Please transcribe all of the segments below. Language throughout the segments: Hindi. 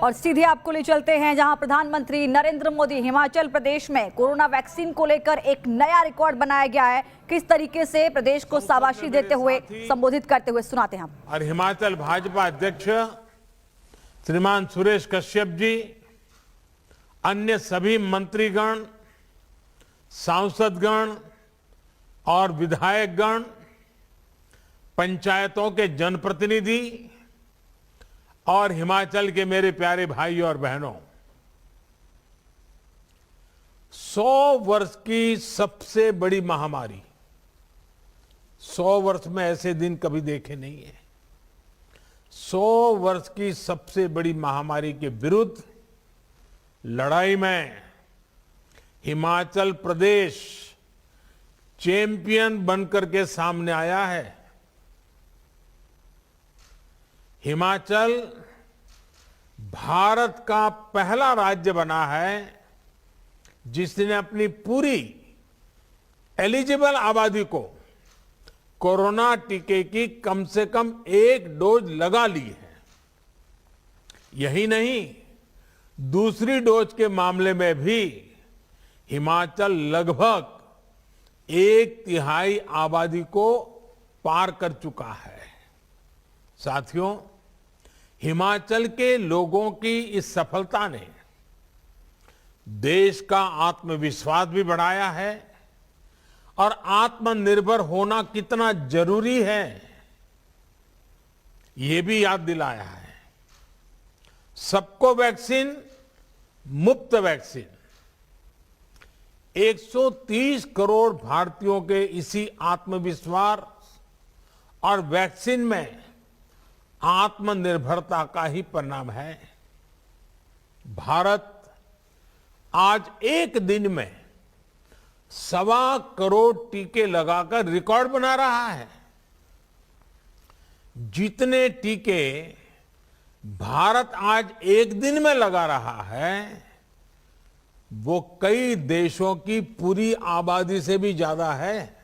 और सीधे आपको ले चलते हैं जहां प्रधानमंत्री नरेंद्र मोदी हिमाचल प्रदेश में कोरोना वैक्सीन को लेकर एक नया रिकॉर्ड बनाया गया है। किस तरीके से प्रदेश को शाबाशी देते हुए संबोधित करते हुए सुनाते हैं हम। और हिमाचल भाजपा अध्यक्ष श्रीमान सुरेश कश्यप जी, अन्य सभी मंत्रीगण, सांसदगण और विधायकगण, पंचायतों के जनप्रतिनिधि और हिमाचल के मेरे प्यारे भाइयों और बहनों, 100 वर्ष की सबसे बड़ी महामारी, 100 वर्ष में ऐसे दिन कभी देखे नहीं है। 100 वर्ष की सबसे बड़ी महामारी के विरुद्ध लड़ाई में हिमाचल प्रदेश चैंपियन बनकर के सामने आया है। हिमाचल भारत का पहला राज्य बना है जिसने अपनी पूरी एलिजिबल आबादी को कोरोना टीके की कम से कम 1 डोज लगा ली है। यही नहीं, दूसरी डोज के मामले में भी हिमाचल लगभग 1/3 आबादी को पार कर चुका है। साथियों, हिमाचल के लोगों की इस सफलता ने देश का आत्मविश्वास भी बढ़ाया है और आत्मनिर्भर होना कितना जरूरी है ये भी याद दिलाया है। सबको वैक्सीन, मुफ्त वैक्सीन, 130 करोड़ भारतीयों के इसी आत्मविश्वास और वैक्सीन में आत्मनिर्भरता का ही परिणाम है। भारत आज एक दिन में 1.25 करोड़ टीके लगाकर रिकॉर्ड बना रहा है। जितने टीके भारत आज एक दिन में लगा रहा है वो कई देशों की पूरी आबादी से भी ज्यादा है।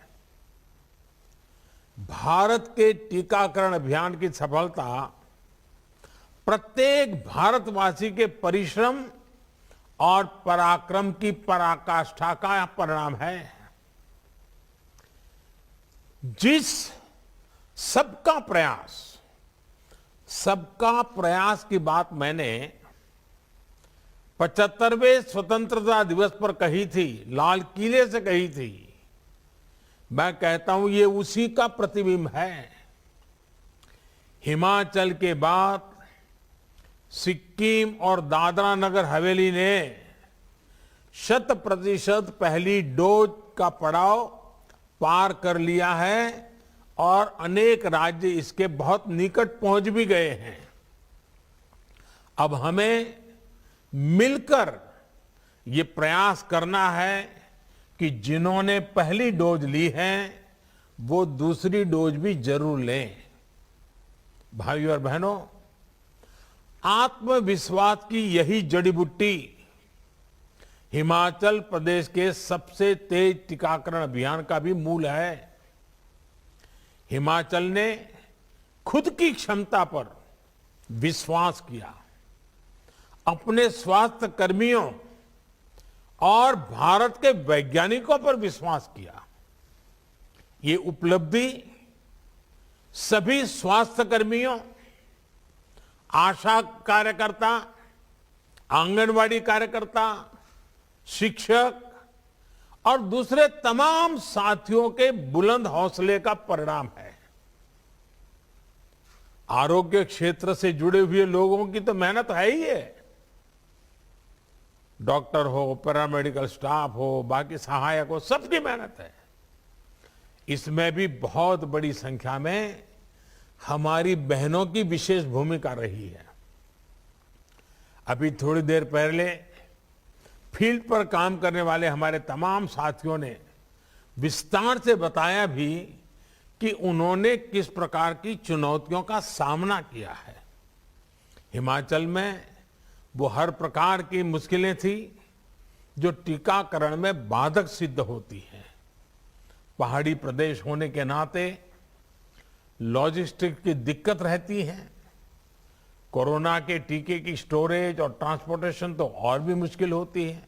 भारत के टीकाकरण अभियान की सफलता प्रत्येक भारतवासी के परिश्रम और पराक्रम की पराकाष्ठा का परिणाम है। जिस सबका प्रयास की बात मैंने 75वें स्वतंत्रता दिवस पर कही थी, लाल किले से कही थी, मैं कहता हूं ये उसी का प्रतिबिंब है। हिमाचल के बाद सिक्किम और दादरा नगर हवेली ने 100% पहली डोज का पड़ाव पार कर लिया है और अनेक राज्य इसके बहुत निकट पहुंच भी गए हैं। अब हमें मिलकर ये प्रयास करना है कि जिन्होंने पहली डोज ली है वो दूसरी डोज भी जरूर लें। भाइयों और बहनों, आत्मविश्वास की यही जड़ी बूटी हिमाचल प्रदेश के सबसे तेज टीकाकरण अभियान का भी मूल है। हिमाचल ने खुद की क्षमता पर विश्वास किया, अपने स्वास्थ्य कर्मियों और भारत के वैज्ञानिकों पर विश्वास किया। ये उपलब्धि सभी स्वास्थ्य कर्मियों, आशा कार्यकर्ता, आंगनवाड़ी कार्यकर्ता, शिक्षक और दूसरे तमाम साथियों के बुलंद हौसले का परिणाम है। आरोग्य क्षेत्र से जुड़े हुए लोगों की तो मेहनत है ही है। डॉक्टर हो, पैरामेडिकल स्टाफ हो, बाकी सहायक हो, सबकी मेहनत है। इसमें भी बहुत बड़ी संख्या में हमारी बहनों की विशेष भूमिका रही है। अभी थोड़ी देर पहले फील्ड पर काम करने वाले हमारे तमाम साथियों ने विस्तार से बताया भी कि उन्होंने किस प्रकार की चुनौतियों का सामना किया है। हिमाचल में वो हर प्रकार की मुश्किलें थी जो टीकाकरण में बाधक सिद्ध होती हैं। पहाड़ी प्रदेश होने के नाते लॉजिस्टिक की दिक्कत रहती है, कोरोना के टीके की स्टोरेज और ट्रांसपोर्टेशन तो और भी मुश्किल होती है,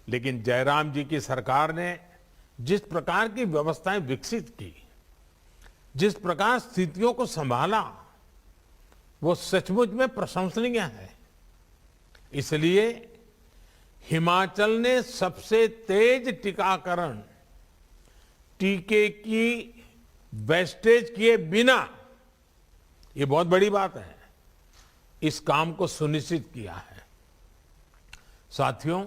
लेकिन जयराम जी की सरकार ने जिस प्रकार की व्यवस्थाएं विकसित की, जिस प्रकार स्थितियों को संभाला, वो सचमुच में प्रशंसनीय है। इसलिए हिमाचल ने सबसे तेज टीकाकरण टीके की वेस्टेज किए बिना, ये बहुत बड़ी बात है, इस काम को सुनिश्चित किया है। साथियों,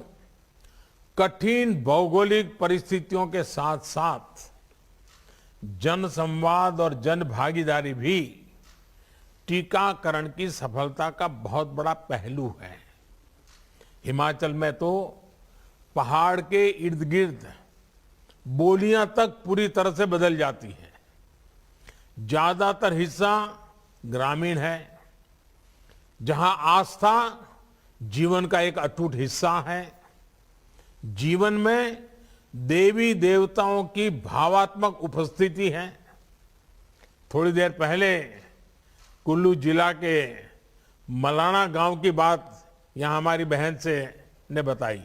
कठिन भौगोलिक परिस्थितियों के साथ साथ जन संवाद और जन भागीदारी भी टीकाकरण की सफलता का बहुत बड़ा पहलू है। हिमाचल में तो पहाड़ के इर्द गिर्द बोलियां तक पूरी तरह से बदल जाती है। ज्यादातर हिस्सा ग्रामीण है, जहां आस्था जीवन का एक अटूट हिस्सा है। जीवन में देवी देवताओं की भावात्मक उपस्थिति है। थोड़ी देर पहले कुल्लू जिला के मलाना गांव की बात यहां हमारी बहन से ने बताई।